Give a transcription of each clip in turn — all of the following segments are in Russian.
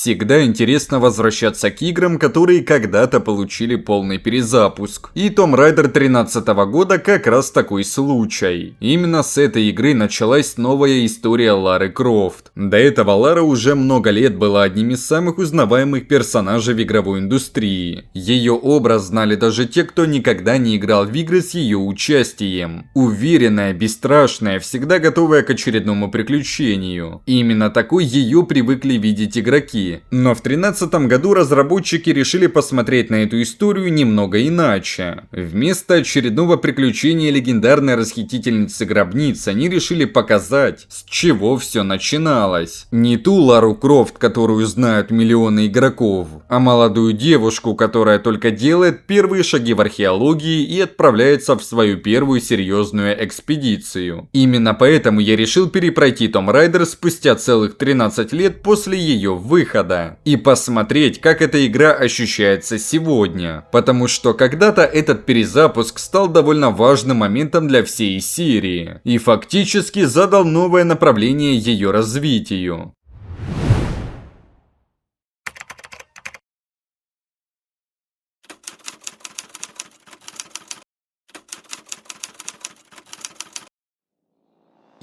Всегда интересно возвращаться к играм, которые когда-то получили полный перезапуск. И Tomb Raider 2013 года как раз такой случай. Именно с этой игры началась новая история Лары Крофт. До этого Лара уже много лет была одним из самых узнаваемых персонажей в игровой индустрии. Ее образ знали даже те, кто никогда не играл в игры с ее участием. Уверенная, бесстрашная, всегда готовая к очередному приключению. И именно такой ее привыкли видеть игроки. Но в 2013 году разработчики решили посмотреть на эту историю немного иначе. Вместо очередного приключения легендарной расхитительницы гробниц они решили показать, с чего все начиналось. Не ту Лару Крофт, которую знают миллионы игроков, а молодую девушку, которая только делает первые шаги в археологии и отправляется в свою первую серьезную экспедицию. Именно поэтому я решил перепройти Tomb Raider спустя целых 13 лет после ее выхода и посмотреть, как эта игра ощущается сегодня. Потому что когда-то этот перезапуск стал довольно важным моментом для всей серии и фактически задал новое направление ее развитию.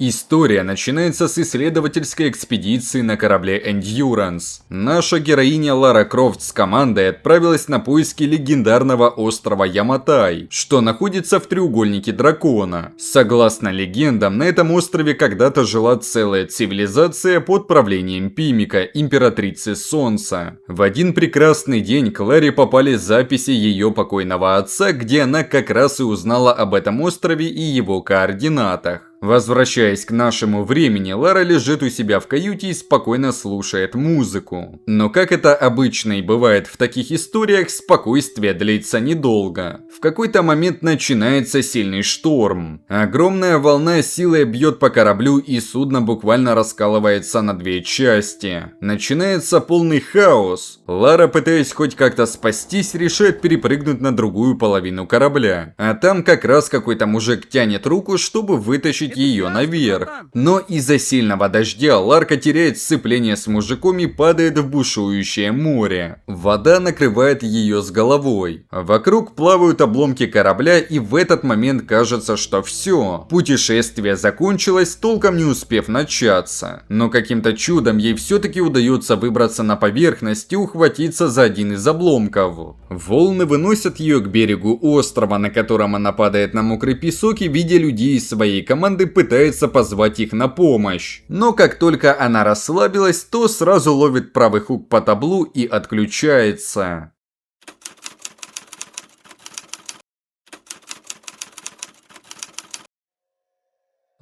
История начинается с исследовательской экспедиции на корабле Endurance. Наша героиня Лара Крофт с командой отправилась на поиски легендарного острова Яматай, что находится в треугольнике дракона. Согласно легендам, на этом острове когда-то жила целая цивилизация под правлением Пимика, императрицы Солнца. В один прекрасный день к Ларе попали записи ее покойного отца, где она как раз и узнала об этом острове и его координатах. Возвращаясь к нашему времени, Лара лежит у себя в каюте и спокойно слушает музыку. Но как это обычно и бывает в таких историях, спокойствие длится недолго. В какой-то момент начинается сильный шторм. Огромная волна силой бьет по кораблю, и судно буквально раскалывается на две части. Начинается полный хаос. Лара, пытаясь хоть как-то спастись, решает перепрыгнуть на другую половину корабля. А там как раз какой-то мужик тянет руку, чтобы вытащить ее наверх. Но из-за сильного дождя Ларка теряет сцепление с мужиком и падает в бушующее море. Вода накрывает ее с головой. Вокруг плавают обломки корабля, и в этот момент кажется, что все. Путешествие закончилось, толком не успев начаться. Но каким-то чудом ей все-таки удается выбраться на поверхность и ухватиться за один из обломков. Волны выносят ее к берегу острова, на котором она падает на мокрый песок и, видя людей из своей команды, пытается позвать их на помощь. Но как только она расслабилась, то сразу ловит правый хук по таблу и отключается.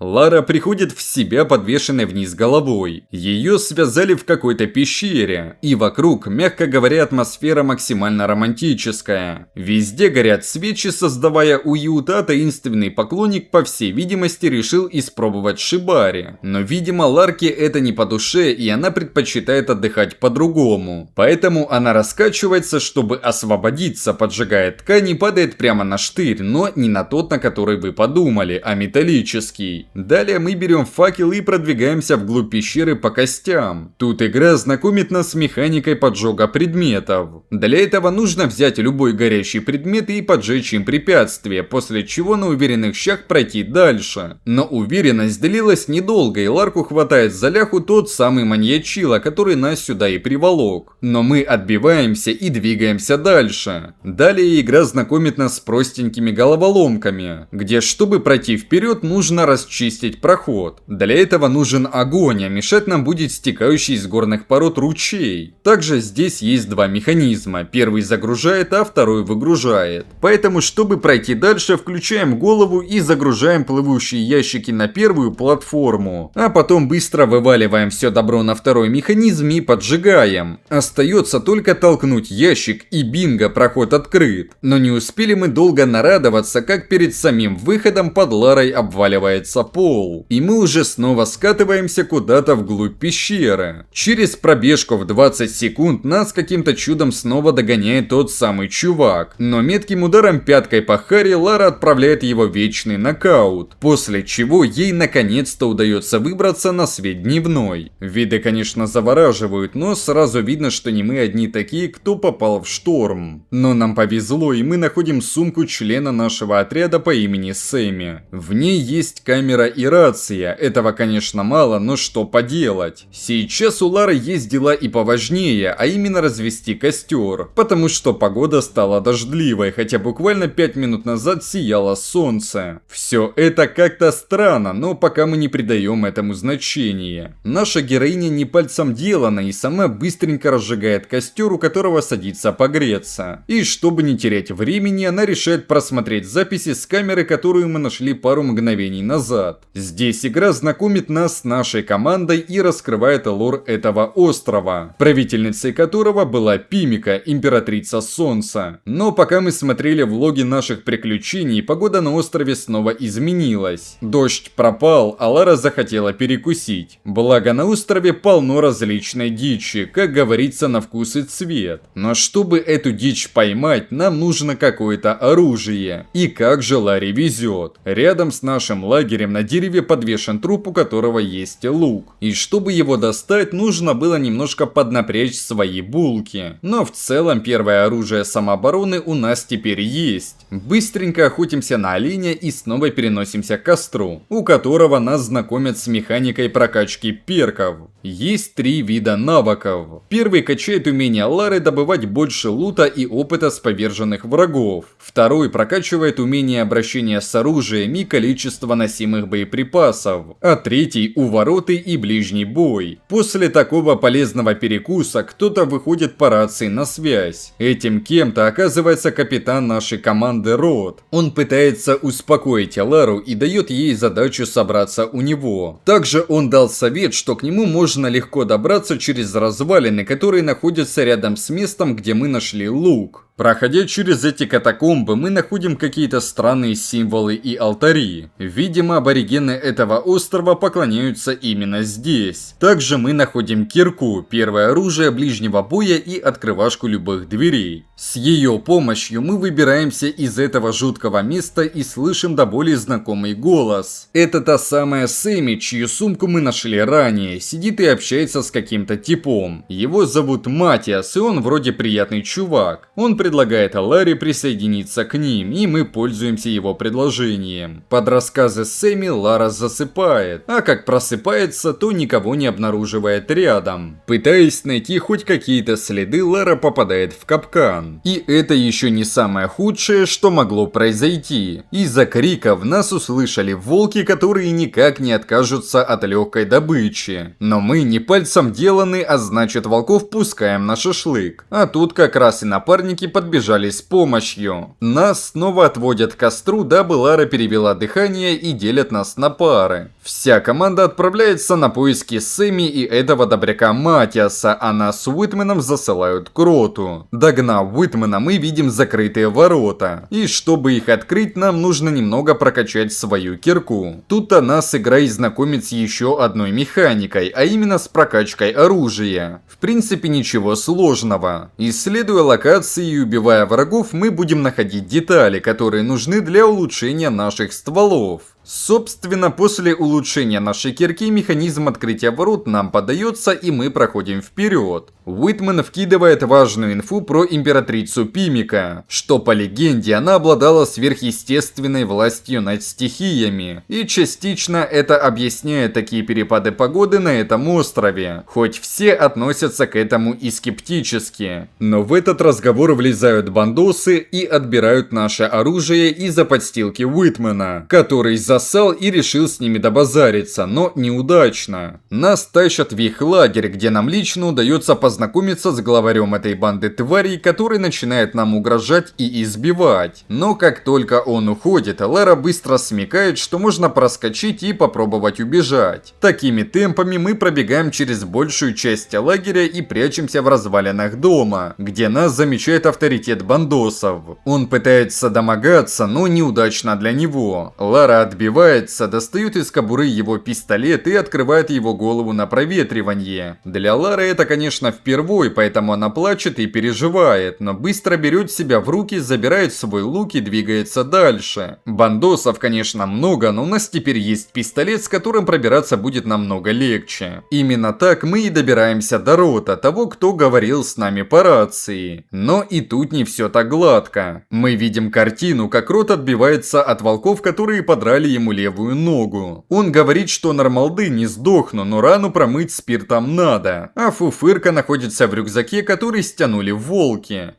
Лара приходит в себя, подвешенной вниз головой. Ее связали в какой-то пещере. И вокруг, мягко говоря, атмосфера максимально романтическая. Везде горят свечи, создавая уют, а таинственный поклонник, по всей видимости, решил испробовать шибари. Но, видимо, Ларке это не по душе, и она предпочитает отдыхать по-другому. Поэтому она раскачивается, чтобы освободиться, поджигает ткань и падает прямо на штырь, но не на тот, на который вы подумали, а металлический. Далее мы берем факел и продвигаемся вглубь пещеры по костям. Тут игра знакомит нас с механикой поджога предметов. Для этого нужно взять любой горящий предмет и поджечь им препятствие, после чего на уверенных щах пройти дальше. Но уверенность длилась недолго, и Ларку хватает за ляху тот самый маньячила, который нас сюда и приволок. Но мы отбиваемся и двигаемся дальше. Далее игра знакомит нас с простенькими головоломками, где, чтобы пройти вперед, нужно расчистить проход. Для этого нужен огонь, а мешать нам будет стекающий из горных пород ручей. Также здесь есть два механизма. Первый загружает, а второй выгружает. Поэтому, чтобы пройти дальше, включаем голову и загружаем плывущие ящики на первую платформу. А потом быстро вываливаем все добро на второй механизм и поджигаем. Остается только толкнуть ящик, и бинго, проход открыт. Но не успели мы долго нарадоваться, как перед самим выходом под Ларой обваливается пол, и мы уже снова скатываемся куда-то вглубь пещеры. Через пробежку в 20 секунд нас каким-то чудом снова догоняет тот самый чувак, но метким ударом пяткой по Хари Лара отправляет его в вечный нокаут, после чего ей наконец-то удается выбраться на свет дневной. Виды, конечно, завораживают, но сразу видно, что не мы одни такие, кто попал в шторм. Но нам повезло, и мы находим сумку члена нашего отряда по имени Сэмми. В ней есть камера и рация, этого, конечно, мало, но что поделать. Сейчас у Лары есть дела и поважнее, а именно развести костер, потому что погода стала дождливой, хотя буквально 5 минут назад сияло солнце. Все это как-то странно, но пока мы не придаем этому значения. Наша героиня не пальцем делана и сама быстренько разжигает костер, у которого садится погреться. И чтобы не терять времени, она решает просмотреть записи с камеры, которую мы нашли пару мгновений назад. Здесь игра знакомит нас с нашей командой и раскрывает лор этого острова, правительницей которого была Пимика, императрица Солнца. Но пока мы смотрели влоги наших приключений, погода на острове снова изменилась. Дождь пропал, а Лара захотела перекусить. Благо на острове полно различной дичи, как говорится, на вкус и цвет. Но чтобы эту дичь поймать, нам нужно какое-то оружие. И как же Ларе везет. Рядом с нашим лагерем на дереве подвешен труп, у которого есть лук. И чтобы его достать, нужно было немножко поднапрячь свои булки. Но в целом первое оружие самообороны у нас теперь есть. Быстренько охотимся на оленя и снова переносимся к костру, у которого нас знакомят с механикой прокачки перков. Есть 3 вида навыков. Первый качает умение Лары добывать больше лута и опыта с поверженных врагов. Второй прокачивает умение обращения с оружием и количество носимых боеприпасов. А третий увороты и ближний бой. После такого полезного перекуса кто-то выходит по рации на связь. Этим кем-то оказывается капитан нашей команды Рот. Он пытается успокоить Лару и дает ей задачу собраться у него. Также он дал совет, что к нему можно легко добраться через развалины, которые находятся рядом с местом, где мы нашли лук. Проходя через эти катакомбы, мы находим какие-то странные символы и алтари. Видимо, аборигены этого острова поклоняются именно здесь. Также мы находим кирку, первое оружие ближнего боя и открывашку любых дверей. С ее помощью мы выбираемся из этого жуткого места и слышим до боли знакомый голос. Это та самая Сэмми, чью сумку мы нашли ранее, сидит и общается с каким-то типом. Его зовут Матиас, и он вроде приятный чувак. Он предлагает Ларе присоединиться к ним, и мы пользуемся его предложением. Под рассказы Сэмми Лара засыпает, а как просыпается, то никого не обнаруживает рядом. Пытаясь найти хоть какие-то следы, Лара попадает в капкан. И это еще не самое худшее, что могло произойти. Из-за криков нас услышали волки, которые никак не откажутся от легкой добычи. Но мы не пальцем деланы, а значит волков пускаем на шашлык. А тут как раз и напарники подбежали с помощью. Нас снова отводят к костру, дабы Лара перевела дыхание и делят нас на пары. Вся команда отправляется на поиски Сэмми и этого добряка Матиаса, а нас с Уитменом засылают к Роту. Догнав Уитмена, мы видим закрытые ворота. И чтобы их открыть, нам нужно немного прокачать свою кирку. Тут-то нас игра и знакомит с еще одной механикой, а именно с прокачкой оружия. В принципе, ничего сложного. Исследуя локации и убивая врагов, мы будем находить детали, которые нужны для улучшения наших стволов. Собственно, после улучшения нашей кирки механизм открытия ворот нам подается, и мы проходим вперед. Уитмен вкидывает важную инфу про императрицу Пимика, что по легенде она обладала сверхъестественной властью над стихиями, и частично это объясняет такие перепады погоды на этом острове, хоть все относятся к этому и скептически. Но в этот разговор влезают бандосы и отбирают наше оружие из-за подстилки Уитмена, который засал и решил с ними добазариться, но неудачно. Нас тащат в их лагерь, где нам лично удается познакомиться познакомиться с главарем этой банды тварей, который начинает нам угрожать и избивать. Но как только он уходит, Лара быстро смекает, что можно проскочить и попробовать убежать. Такими темпами мы пробегаем через большую часть лагеря и прячемся в развалинах дома, где нас замечает авторитет бандосов. Он пытается домогаться, но неудачно для него. Лара отбивается, достает из кобуры его пистолет и открывает его голову на проветривание. Для Лары это, конечно, впервой, поэтому она плачет и переживает, но быстро берет себя в руки, забирает свой лук и двигается дальше. Бандосов, конечно, много, но у нас теперь есть пистолет, с которым пробираться будет намного легче. Именно так мы и добираемся до рота, того, кто говорил с нами по рации. Но и тут не все так гладко. Мы видим картину, как Рот отбивается от волков, которые подрали ему левую ногу. Он говорит, что нормалды не сдохну, но рану промыть спиртом надо. А фуфырка находится в рюкзаке, который стянули волки.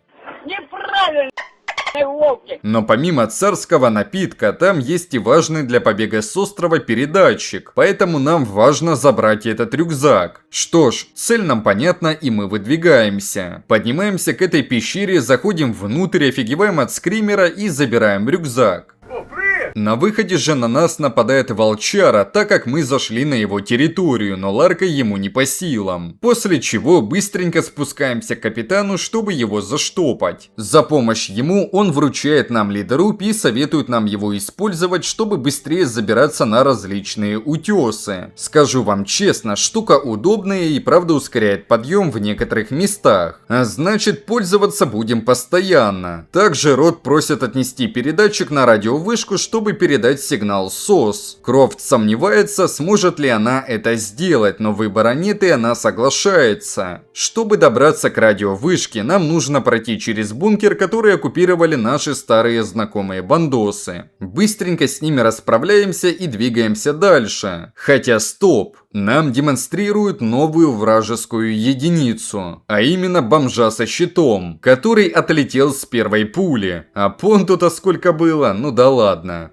Неправильно! Но помимо царского напитка, там есть и важный для побега с острова передатчик, поэтому нам важно забрать этот рюкзак. Что ж, цель нам понятна, и мы выдвигаемся. Поднимаемся к этой пещере, заходим внутрь, офигеваем от скримера и забираем рюкзак. На выходе же на нас нападает волчара, так как мы зашли на его территорию, но Ларка ему не по силам. После чего быстренько спускаемся к капитану, чтобы его заштопать. За помощь ему он вручает нам лидоруб и советует нам его использовать, чтобы быстрее забираться на различные утесы. Скажу вам честно, штука удобная и правда ускоряет подъем в некоторых местах. А значит, пользоваться будем постоянно. Также Рот просит отнести передатчик на радиовышку, чтобы передать сигнал СОС. Крофт сомневается, сможет ли она это сделать, но выбора нет и она соглашается. Чтобы добраться к радиовышке, нам нужно пройти через бункер, который оккупировали наши старые знакомые бандосы. Быстренько с ними расправляемся и двигаемся дальше. Хотя стоп! Нам демонстрируют новую вражескую единицу, а именно бомжа со щитом, который отлетел с первой пули. А понту-то сколько было, ну да ладно.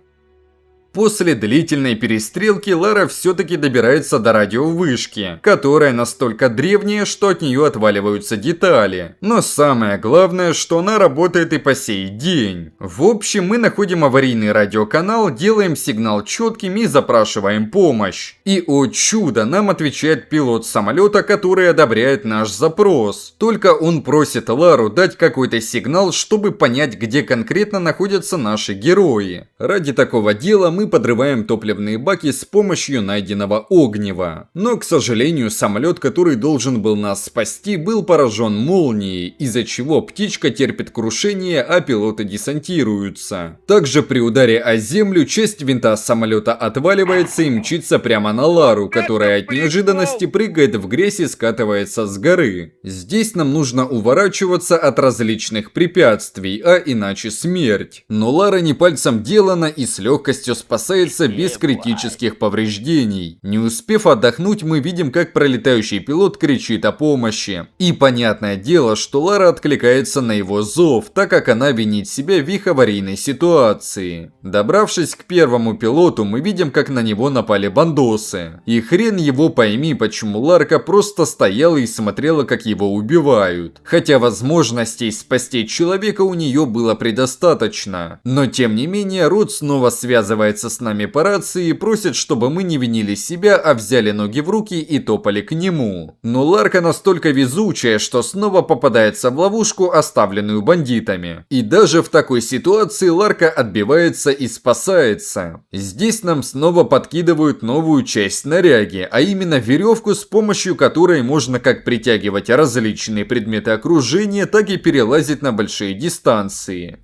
После длительной перестрелки Лара все-таки добирается до радиовышки, которая настолько древняя, что от нее отваливаются детали. Но самое главное, что она работает и по сей день. В общем, мы находим аварийный радиоканал, делаем сигнал четким и запрашиваем помощь. И, о чудо, нам отвечает пилот самолета, который одобряет наш запрос. Только он просит Лару дать какой-то сигнал, чтобы понять, где конкретно находятся наши герои. Ради такого дела мы подрываем топливные баки с помощью найденного огнева. Но, к сожалению, самолет, который должен был нас спасти, был поражен молнией, из-за чего птичка терпит крушение, а пилоты десантируются. Также при ударе о землю часть винта самолета отваливается и мчится прямо на Лару, которая от неожиданности прыгает в грязь и скатывается с горы. Здесь нам нужно уворачиваться от различных препятствий, а иначе смерть. Но Лара не пальцем делана и с легкостью спасается без критических повреждений. Не успев отдохнуть, мы видим, как пролетающий пилот кричит о помощи. И понятное дело, что Лара откликается на его зов, так как она винит себя в их аварийной ситуации. Добравшись к первому пилоту, мы видим, как на него напали бандосы. И хрен его пойми, почему Ларка просто стояла и смотрела, как его убивают. Хотя возможностей спасти человека у нее было предостаточно. Но тем не менее, Рот снова связывается с нами по рации и просит, чтобы мы не винили себя, а взяли ноги в руки и топали к нему. Но Ларка настолько везучая, что снова попадается в ловушку, оставленную бандитами. И даже в такой ситуации Ларка отбивается и спасается. Здесь нам снова подкидывают новую часть снаряги, а именно веревку, с помощью которой можно как притягивать различные предметы окружения, так и перелазить на большие дистанции.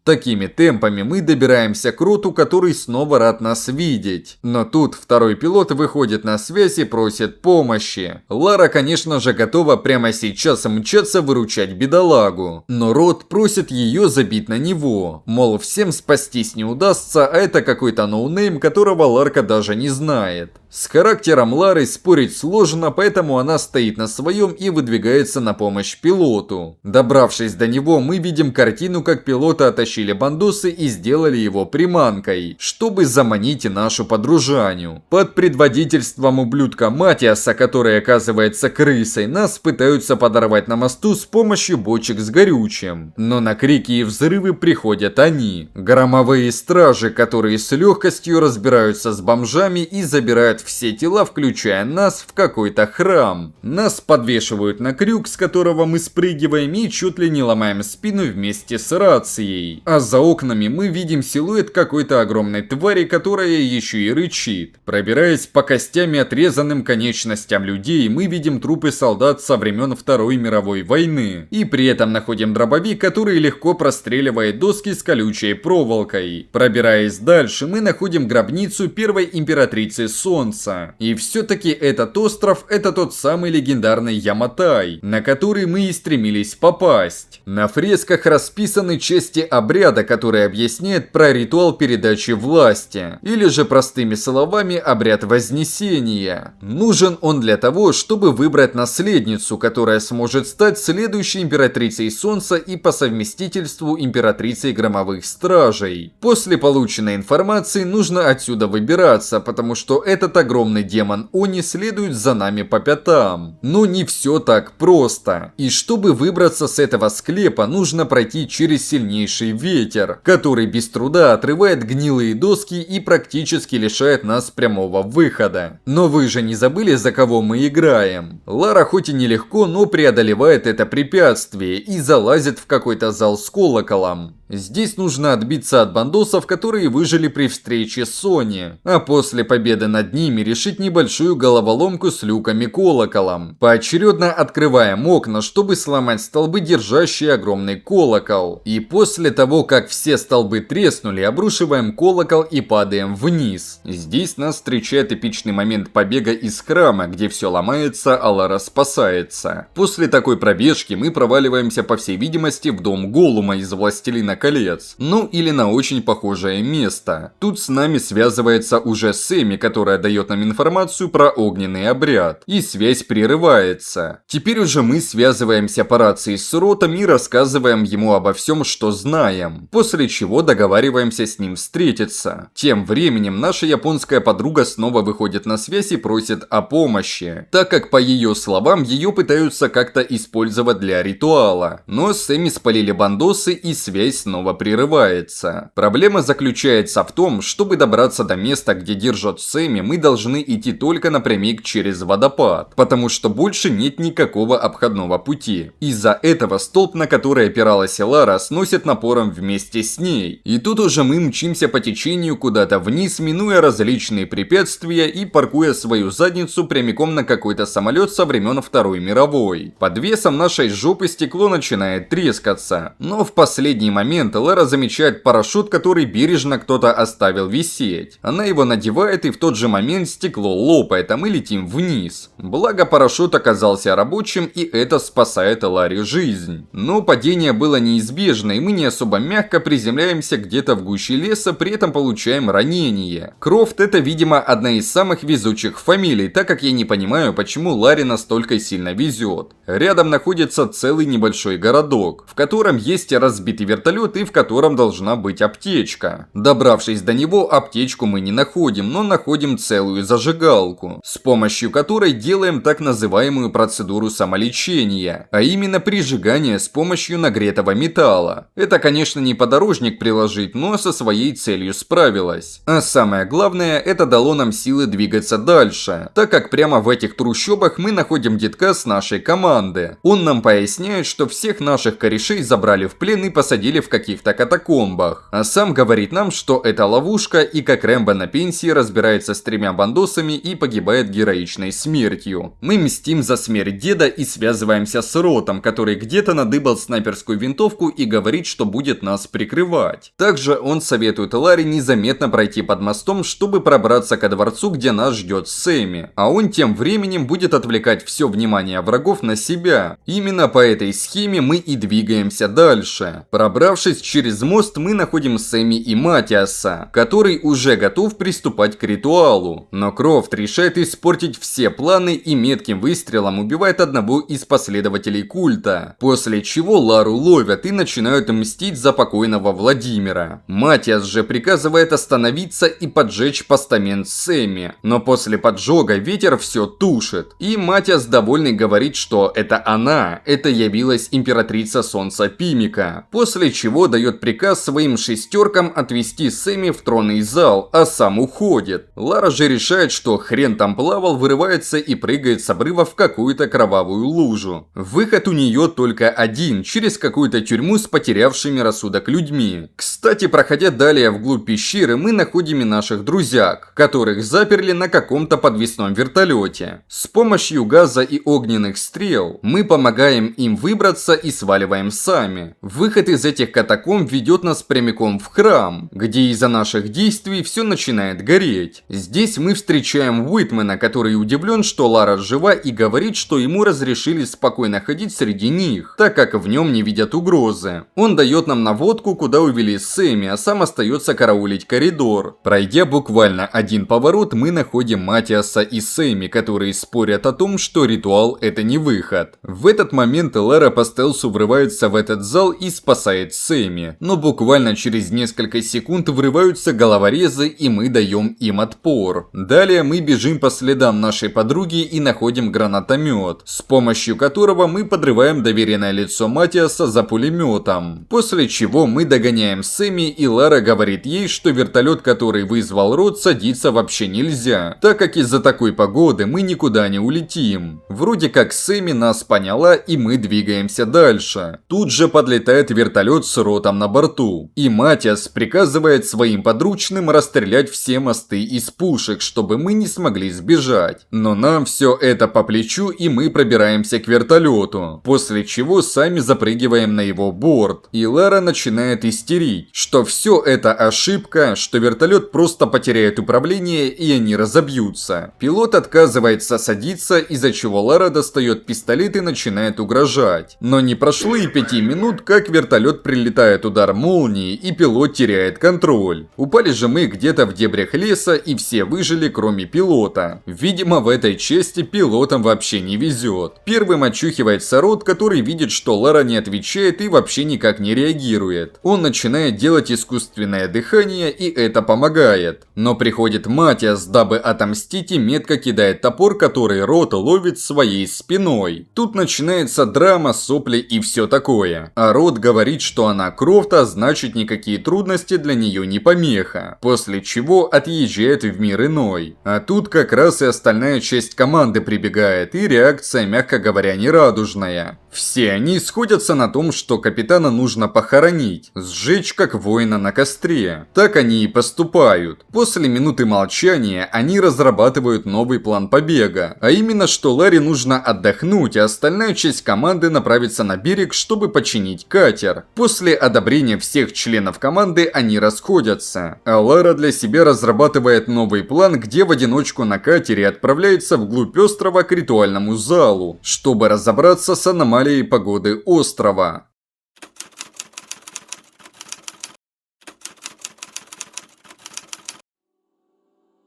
Такими темпами мы добираемся к Роту, который снова рад нас видеть. Но тут второй пилот выходит на связь и просит помощи. Лара, конечно же, готова прямо сейчас мчаться выручать бедолагу. Но Рот просит ее забить на него. Мол, всем спастись не удастся, а это какой-то ноунейм, которого Ларка даже не знает. С характером Лары спорить сложно, поэтому она стоит на своем и выдвигается на помощь пилоту. Добравшись до него, мы видим картину, как пилота оттащили притащили бандосы и сделали его приманкой, чтобы заманить нашу подружаню. Под предводительством ублюдка Матиаса, который оказывается крысой, нас пытаются подорвать на мосту с помощью бочек с горючим. Но на крики и взрывы приходят они. Громовые стражи, которые с легкостью разбираются с бомжами и забирают все тела, включая нас, в какой-то храм. Нас подвешивают на крюк, с которого мы спрыгиваем и чуть ли не ломаем спину вместе с рацией. А за окнами мы видим силуэт какой-то огромной твари, которая еще и рычит. Пробираясь по костями отрезанным конечностям людей, мы видим трупы солдат со времен Второй мировой войны. И при этом находим дробовик, который легко простреливает доски с колючей проволокой. Пробираясь дальше, мы находим гробницу первой императрицы Солнца. И все-таки этот остров — это тот самый легендарный Яматай, на который мы и стремились попасть. На фресках расписаны части обряда, который объясняет про ритуал передачи власти, или же простыми словами обряд Вознесения. Нужен он для того, чтобы выбрать наследницу, которая сможет стать следующей императрицей Солнца и по совместительству императрицей Громовых Стражей. После полученной информации нужно отсюда выбираться, потому что этот огромный демон Они следует за нами по пятам. Но не все так просто. И чтобы выбраться с этого склепа, нужно пройти через сильнейший ветер, который без труда отрывает гнилые доски и практически лишает нас прямого выхода. Но вы же не забыли, за кого мы играем? Лара хоть и нелегко, но преодолевает это препятствие и залазит в какой-то зал с колоколом. Здесь нужно отбиться от бандосов, которые выжили при встрече с Сони, а после победы над ними решить небольшую головоломку с люками-колоколом. Поочередно открываем окна, чтобы сломать столбы, держащие огромный колокол. И после того, как все столбы треснули, обрушиваем колокол и падаем вниз. Здесь нас встречает эпичный момент побега из храма, где все ломается, а Лара спасается. После такой пробежки мы проваливаемся, по всей видимости, в дом Голлума из «Властелина колец». Ну или на очень похожее место. Тут с нами связывается уже Сэмми, которая дает нам информацию про огненный обряд. И связь прерывается. Теперь уже мы связываемся по рации с Ротом и рассказываем ему обо всем, что знаем. После чего договариваемся с ним встретиться. Тем временем наша японская подруга снова выходит на связь и просит о помощи, так как по ее словам ее пытаются как-то использовать для ритуала. Но Сэмми спалили бандосы и связь снова прерывается. Проблема заключается в том, чтобы добраться до места, где держат Сэмми, мы должны идти только напрямик через водопад, потому что больше нет никакого обходного пути. Из-за этого столб, на который опиралась Лара, сносит напором вместе с ней. И тут уже мы мчимся по течению куда-то вниз, минуя различные препятствия и паркуя свою задницу прямиком на какой-то самолет со времен Второй мировой. Под весом нашей жопы стекло начинает трескаться, но в последний момент Лара замечает парашют, который бережно кто-то оставил висеть. Она его надевает, и в тот же момент стекло лопает, а мы летим вниз. Благо парашют оказался рабочим, и это спасает Ларе жизнь. Но падение было неизбежно, и мы не особо мягко приземляемся где-то в гуще леса, при этом получаем ранение. Крофт — это, видимо, одна из самых везучих фамилий, так как я не понимаю, почему Ларе настолько сильно везет. Рядом находится целый небольшой городок, в котором есть разбитый вертолет и в котором должна быть аптечка. Добравшись до него, аптечку мы не находим, но находим целую зажигалку, с помощью которой делаем так называемую процедуру самолечения, а именно прижигание с помощью нагретого металла. Это, конечно, не подорожник приложить, но со своей целью справилась. А самое главное, это дало нам силы двигаться дальше, так как прямо в этих трущобах мы находим детка с нашей команды. Он нам поясняет, что всех наших корешей забрали в плен и посадили в каких-то катакомбах. А сам говорит нам, что это ловушка, и как Рэмбо на пенсии разбирается с 3 бандосами и погибает героичной смертью. Мы мстим за смерть деда и связываемся с Ротом, который где-то надыбал снайперскую винтовку и говорит, что будет нас прикрывать. Также он советует Ларе незаметно пройти под мостом, чтобы пробраться ко дворцу, где нас ждет Сэмми. А он тем временем будет отвлекать все внимание врагов на себя. Именно по этой схеме мы и двигаемся дальше. Пробравшись Перебравшись через мост, мы находим Сэмми и Матиаса, который уже готов приступать к ритуалу. Но Крофт решает испортить все планы и метким выстрелом убивает одного из последователей культа, после чего Лару ловят и начинают мстить за покойного Владимира. Матиас же приказывает остановиться и поджечь постамент Сэмми, но после поджога ветер все тушит, и Матиас довольный говорит, что это явилась императрица Солнца Пимика, после чего дает приказ своим шестеркам отвести Сэмми в тронный зал, а сам уходит. Лара же решает, что хрен там плавал, вырывается и прыгает с обрыва в какую-то кровавую лужу. Выход у нее только один, через какую-то тюрьму с потерявшими рассудок людьми. Кстати, проходя далее вглубь пещеры, мы находим и наших друзьяк, которых заперли на каком-то подвесном вертолете. С помощью газа и огненных стрел мы помогаем им выбраться и сваливаем сами. Выход из этих катакомб ведет нас прямиком в храм, где из-за наших действий все начинает гореть. Здесь мы встречаем Уитмена, который удивлен, что Лара жива, и говорит, что ему разрешили спокойно ходить среди них, так как в нем не видят угрозы. Он дает нам наводку, куда увели Сэмми, а сам остается караулить коридор. Пройдя буквально один поворот, мы находим Матиаса и Сэмми, которые спорят о том, что ритуал это не выход. В этот момент Лара по стелсу врывается в этот зал и спасает Сэмми, но буквально через несколько секунд врываются головорезы, и мы даем им отпор. Далее мы бежим по следам нашей подруги и находим гранатомет, с помощью которого мы подрываем доверенное лицо Матиаса за пулеметом. После чего мы догоняем Сэмми, и Лара говорит ей, что вертолет, который вызвал Род, садиться вообще нельзя, так как из-за такой погоды мы никуда не улетим. Вроде как Сэмми нас поняла, и мы двигаемся дальше. Тут же подлетает вертолет с Ротом на борту, и Матиас приказывает своим подручным расстрелять все мосты из пушек, чтобы мы не смогли сбежать. Но нам все это по плечу, и мы пробираемся к вертолету, после чего сами запрыгиваем на его борт. И Лара начинает истерить, что все это ошибка, что вертолет просто потеряет управление и они разобьются. Пилот отказывается садиться, из-за чего Лара достает пистолет и начинает угрожать. Но не прошло и 5 минут, как вертолет прилетает удар молнии, и пилот теряет контроль. Упали же мы где-то в дебрях леса, и все выжили, кроме пилота. Видимо, в этой части пилотам вообще не везет. Первым очухивается Рот, который видит, что Лара не отвечает и вообще никак не реагирует. Он начинает делать искусственное дыхание, и это помогает. Но приходит Матиас, дабы отомстить, и метко кидает топор, который Рот ловит своей спиной. Тут начинается драма, сопли и все такое. А Рот говорит, что она Крофт, а значит никакие трудности для нее не помеха. После чего отъезжает в мир иной. А тут как раз и остальная часть команды прибегает, и реакция, мягко говоря, нерадужная. Все они сходятся на том, что капитана нужно похоронить, сжечь как воина на костре. Так они и поступают. После минуты молчания они разрабатывают новый план побега. А именно, что Ларе нужно отдохнуть, а остальная часть команды направится на берег, чтобы починить катер. После одобрения всех членов команды они расходятся. А Лара для себя разрабатывает новый план, где в одиночку на катере отправляется вглубь острова к ритуальному залу, чтобы разобраться с аномалией погоды острова.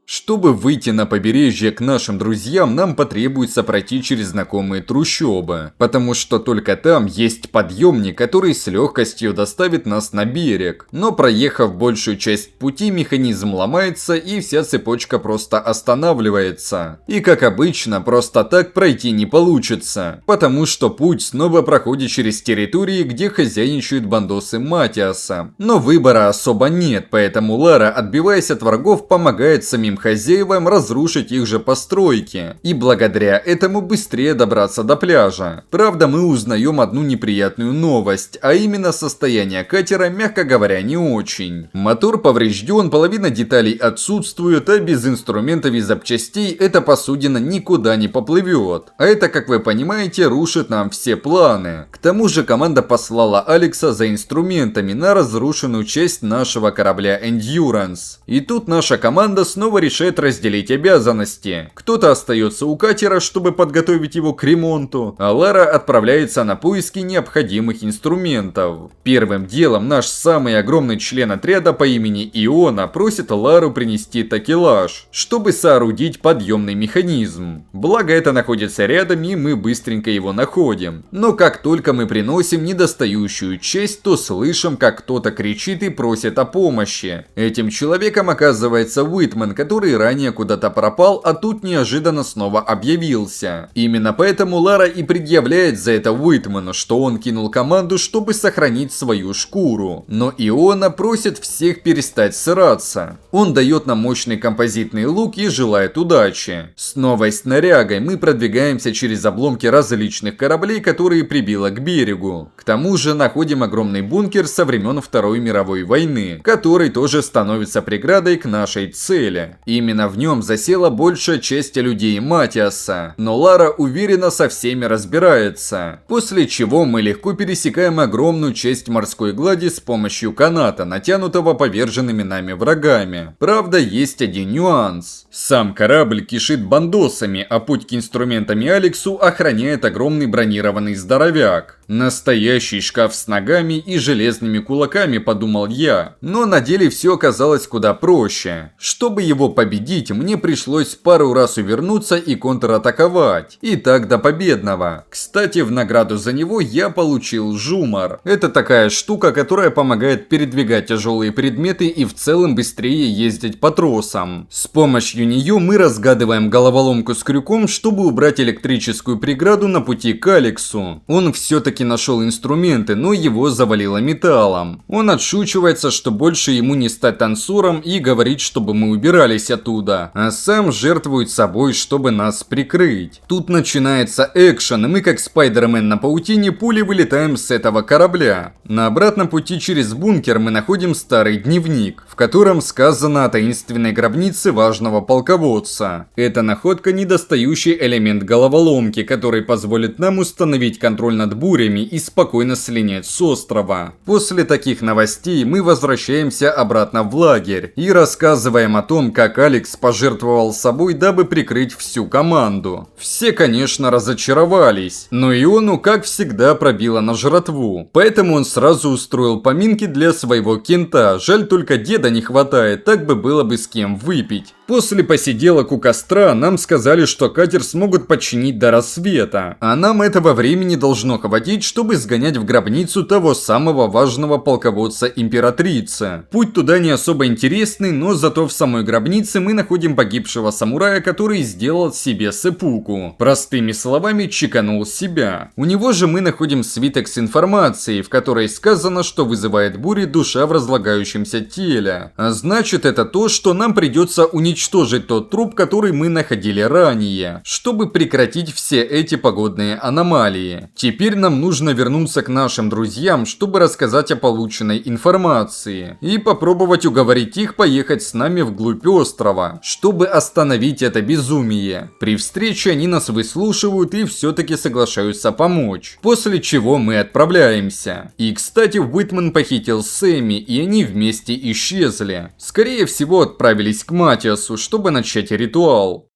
Чтобы выйти на побережье к нашим друзьям, нам потребуется пройти через знакомые трущобы, потому что только там есть подъемник, который с легкостью доставит нас на берег. Но проехав большую часть пути, механизм ломается и вся цепочка просто останавливается. И как обычно, просто так пройти не получится, потому что путь снова проходит через территории, где хозяйничают бандосы Матиаса. Но выбора особо нет, поэтому Лара, отбиваясь от врагов, помогает самим хозяевам разрушить их же постройки, и благодаря этому быстрее добраться до пляжа. Правда, мы узнаем одну неприятную новость, а именно состояние катера, мягко говоря, не очень. Мотор поврежден, половина деталей отсутствует, а без инструментов и запчастей эта посудина никуда не поплывет. А это, как вы понимаете, рушит нам все планы. К тому же команда послала Алекса за инструментами на разрушенную часть нашего корабля Endurance. И тут наша команда снова решает решает разделить обязанности. Кто-то остается у катера, чтобы подготовить его к ремонту, а Лара отправляется на поиски необходимых инструментов. Первым делом наш самый огромный член отряда по имени Иона просит Лару принести такелаж, чтобы соорудить подъемный механизм. Благо это находится рядом, и мы быстренько его находим. Но как только мы приносим недостающую часть, то слышим, как кто-то кричит и просит о помощи. Этим человеком оказывается Уитмен, который ранее куда-то пропал, а тут неожиданно снова объявился. Именно поэтому Лара и предъявляет за это Уитмену, что он кинул команду, чтобы сохранить свою шкуру. Но Иона просит всех перестать сраться. Он дает нам мощный композитный лук и желает удачи. С новой снарягой мы продвигаемся через обломки различных кораблей, которые прибило к берегу. К тому же находим огромный бункер со времен Второй мировой войны, который тоже становится преградой к нашей цели. Именно в нем засела большая часть людей Матиаса, но Лара уверенно со всеми разбирается. После чего мы легко пересекаем огромную часть морской глади с помощью каната, натянутого поверженными нами врагами. Правда, есть один нюанс. Сам корабль кишит бандосами, а путь к инструментам и Алексу охраняет огромный бронированный здоровяк. Настоящий шкаф с ногами и железными кулаками, подумал я. Но на деле все оказалось куда проще. Чтобы его победить, мне пришлось пару раз увернуться и контратаковать. И так до победного. Кстати, в награду за него я получил жумар. Это такая штука, которая помогает передвигать тяжелые предметы и в целом быстрее ездить по тросам. С помощью нее мы разгадываем головоломку с крюком, чтобы убрать электрическую преграду на пути к Алексу. Он все-таки нашел инструменты, но его завалило металлом. Он отшучивается, что больше ему не стать танцором, и говорит, чтобы мы убирались оттуда, а сам жертвует собой, чтобы нас прикрыть. Тут начинается экшен, и мы как Спайдермен на паутине пулей вылетаем с этого корабля. На обратном пути через бункер мы находим старый дневник, в котором сказано о таинственной гробнице важного полководца. Это находка недостающий элемент головоломки, который позволит нам установить контроль над бурями и спокойно слинять с острова. После таких новостей мы возвращаемся обратно в лагерь и рассказываем о том, как Алекс пожертвовал собой, дабы прикрыть всю команду. Все, конечно, разочаровались, но Иону, как всегда, пробило на жратву, поэтому он сразу устроил поминки для своего кента. Жаль, только деда не хватает, так бы было бы с кем выпить. После посиделок у костра нам сказали, что катер смогут починить до рассвета, а нам этого времени должно хватить, чтобы сгонять в гробницу того самого важного полководца императрицы. Путь туда не особо интересный, но зато в самой гробнице мы находим погибшего самурая, который сделал себе сэппуку. Простыми словами, чеканул себя. У него же мы находим свиток с информацией, в которой сказано, что вызывает бури душа в разлагающемся теле. А значит, это то, что нам придется уничтожить тот труп, который мы находили ранее, чтобы прекратить все эти погодные аномалии. Теперь нам нужно вернуться к нашим друзьям, чтобы рассказать о полученной информации и попробовать уговорить их поехать с нами вглубь острова, чтобы остановить это безумие. При встрече они нас выслушивают и все-таки соглашаются помочь, после чего мы отправляемся. И, кстати, Уитмен похитил Сэмми, и они вместе исчезли. Скорее всего, отправились к Матиасу, чтобы начать ритуал.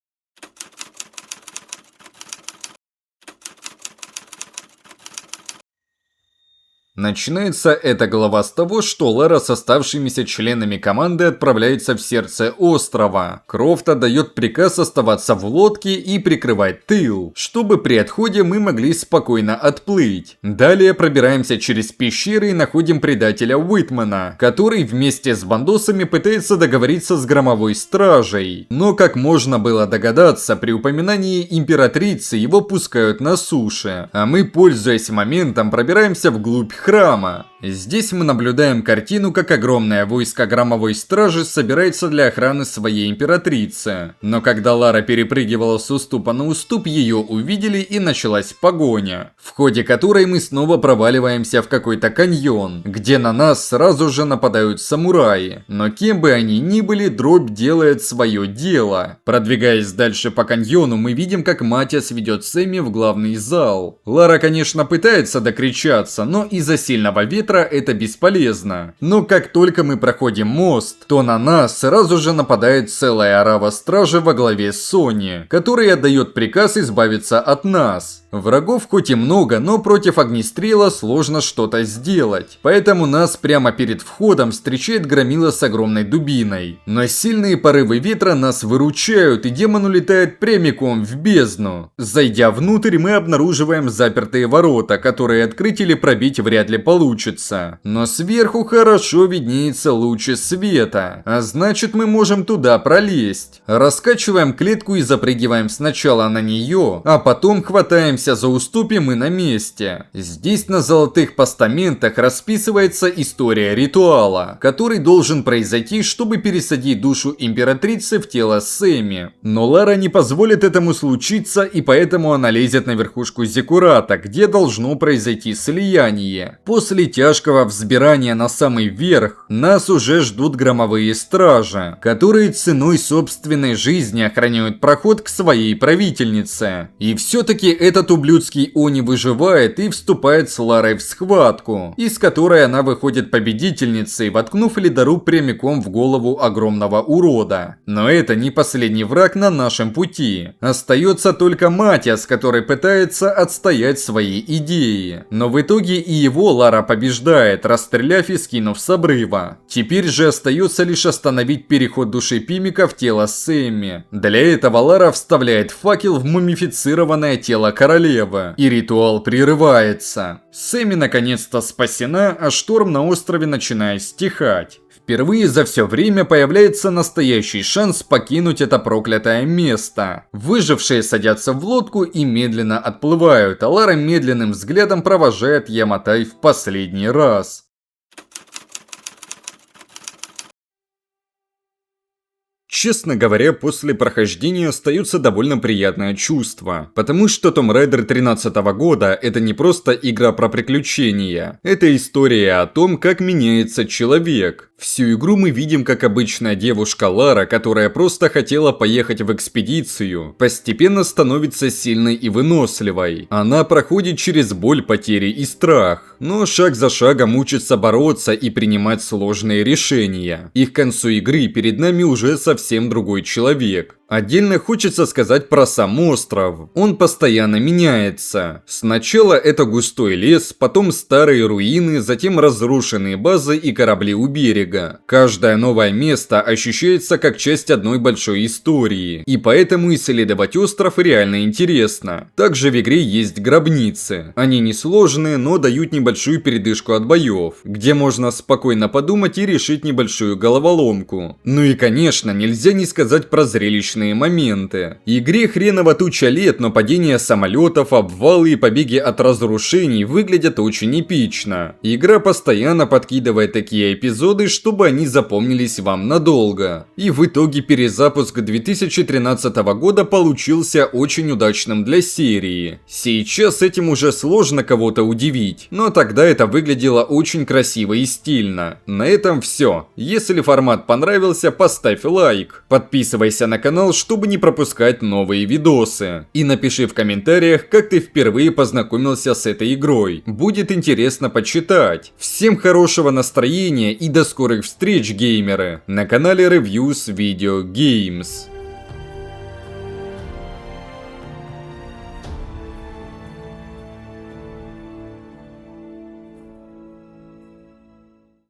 Начинается эта глава с того, что Лара с оставшимися членами команды отправляется в сердце острова. Крофт отдает приказ оставаться в лодке и прикрывать тыл, чтобы при отходе мы могли спокойно отплыть. Далее пробираемся через пещеры и находим предателя Уитмена, который вместе с бандосами пытается договориться с громовой стражей. Но, как можно было догадаться, при упоминании императрицы его пускают на суше, а мы, пользуясь моментом, пробираемся вглубь храма. Здесь мы наблюдаем картину, как огромное войско громовой стражи собирается для охраны своей императрицы. Но когда Лара перепрыгивала с уступа на уступ, ее увидели и началась погоня, в ходе которой мы снова проваливаемся в какой-то каньон, где на нас сразу же нападают самураи. Но кем бы они ни были, дробь делает свое дело. Продвигаясь дальше по каньону, мы видим, как Матиас ведет Сэмми в главный зал. Лара, конечно, пытается докричаться, но из-за сильного ветра ветра это бесполезно. Но как только мы проходим мост, то на нас сразу же нападает целая орава стражи во главе с Сони, которая отдает приказ избавиться от нас. Врагов хоть и много, но против огнестрела сложно что-то сделать. Поэтому нас прямо перед входом встречает громила с огромной дубиной. Но сильные порывы ветра нас выручают, и демон улетает прямиком в бездну. Зайдя внутрь, мы обнаруживаем запертые ворота, которые открыть или пробить вряд ли получится. Но сверху хорошо виднеется луч света, а значит мы можем туда пролезть. Раскачиваем клетку и запрыгиваем сначала на нее, а потом хватаемся за уступи, мы на месте. Здесь на золотых постаментах расписывается история ритуала, который должен произойти, чтобы пересадить душу императрицы в тело Сэмми. Но Лара не позволит этому случиться, и поэтому она лезет на верхушку Зиккурата, где должно произойти слияние. После тяжкого взбирания на самый верх, нас уже ждут громовые стражи, которые ценой собственной жизни охраняют проход к своей правительнице. И все-таки этот ублюдский Они выживает и вступает с Ларой в схватку, из которой она выходит победительницей, воткнув ледоруб прямиком в голову огромного урода. Но это не последний враг на нашем пути. Остается только Матиас, который пытается отстоять свои идеи. Но в итоге и его Лара побеждает, расстреляв и скинув с обрыва. Теперь же остается лишь остановить переход души Пимика в тело Сэмми. Для этого Лара вставляет факел в мумифицированное тело королевы, и ритуал прерывается. Сэмми наконец-то спасена, а шторм на острове начинает стихать. Впервые за все время появляется настоящий шанс покинуть это проклятое место. Выжившие садятся в лодку и медленно отплывают, а Лара медленным взглядом провожает Яматай в последний раз. Честно говоря, после прохождения остается довольно приятное чувство, потому что Tomb Raider 13 года это не просто игра про приключения, это история о том, как меняется человек. Всю игру мы видим, как обычная девушка Лара, которая просто хотела поехать в экспедицию, постепенно становится сильной и выносливой. Она проходит через боль, потери и страх, но шаг за шагом учится бороться и принимать сложные решения. И к концу игры перед нами уже совсем другой человек. Отдельно хочется сказать про сам остров. Он постоянно меняется. Сначала это густой лес, потом старые руины, затем разрушенные базы и корабли у берега. Каждое новое место ощущается как часть одной большой истории, и поэтому исследовать остров реально интересно. Также в игре есть гробницы. Они несложные, но дают небольшую передышку от боев, где можно спокойно подумать и решить небольшую головоломку. Ну и конечно, нельзя не сказать про зрелищные моменты. Игре хреново туча лет, но падение самолетов, обвалы и побеги от разрушений выглядят очень эпично. Игра постоянно подкидывает такие эпизоды, чтобы они запомнились вам надолго. И в итоге перезапуск 2013 года получился очень удачным для серии. Сейчас этим уже сложно кого-то удивить, но тогда это выглядело очень красиво и стильно. На этом все. Если формат понравился, поставь лайк. Подписывайся на канал, чтобы не пропускать новые видосы. И напиши в комментариях, как ты впервые познакомился с этой игрой. Будет интересно почитать. Всем хорошего настроения и до скорых встреч, геймеры, на канале Reviews Video Games.